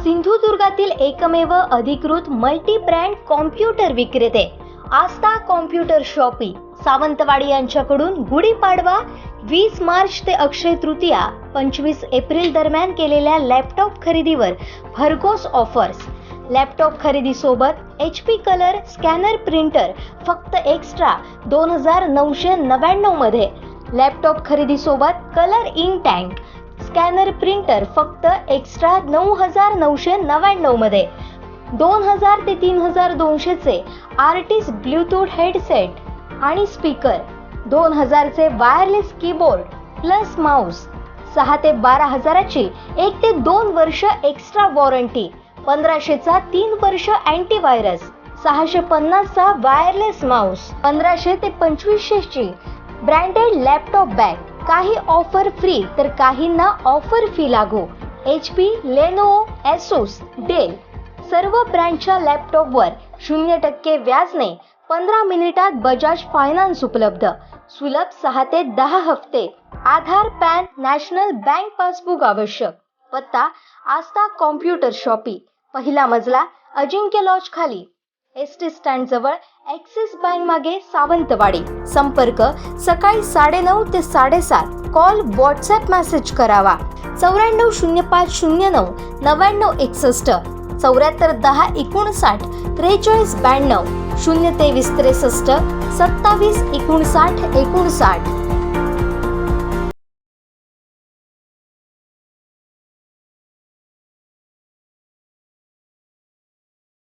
सिंधुदुर्गातील एकमेव अधिकृत multi brand computer विक्रेते आस्था कॉम्प्युटर शॉपी सावंतवाडी यांच्याकडून गुढीपाडवा 20 मार्च ते अक्षय तृतीया 25 एप्रिल दरम्यान केलेल्या लॅपटॉप खरेदीवर भरघोस ऑफर्स. लॅपटॉप खरेदीसोबत HP कलर स्कॅनर प्रिंटर फक्त एक्स्ट्रा 2999 मध्ये. लॅपटॉप खरेदीसोबत colour ink tank scanner printer फक्त एक्स्ट्रा 9999 मध्ये. 2000 ते 3200 चे आर्टिस्ट ब्लूटूथ हेडसेट आणि स्पीकर, 2000 चे वायरलेस कीबोर्ड प्लस माउस, 6 ते 12 हजाराची 1 ते 2 वर्ष एक्स्ट्रा वॉरंटी, 1500 चा 3 वर्ष अँटीव्हायरस, 650 चा वायरलेस माउस, 1500 ते 2500 ची ब्रँडेड लॅपटॉप बॅग. काही ऑफर फ्री तर काहींना ऑफर फी लागू. HP, Lenovo, Asus, Dell सर्व ब्रँडच्या लॅपटॉपवर 0% व्याजने 15 मिनिटात बजाज फायनान्स उपलब्ध. सुलभ 6 ते 10 हप्ते. आधार, पॅन, नॅशनल बँक पासबुक आवश्यक. पत्ता आस्था कॉम्प्युटर शॉपी, पहिला मजला, अजिंक्य लॉज खाली, ST स्टँड जवळ, ॲक्सिस बँक मागे, सावंतवाडी. संपर्क सकाळी 9:30 ते 7:30. कॉल व्हॉट्सॲप मेसेज करावा. 940509 9961 7410 59 43 92 023 63 27 59 59.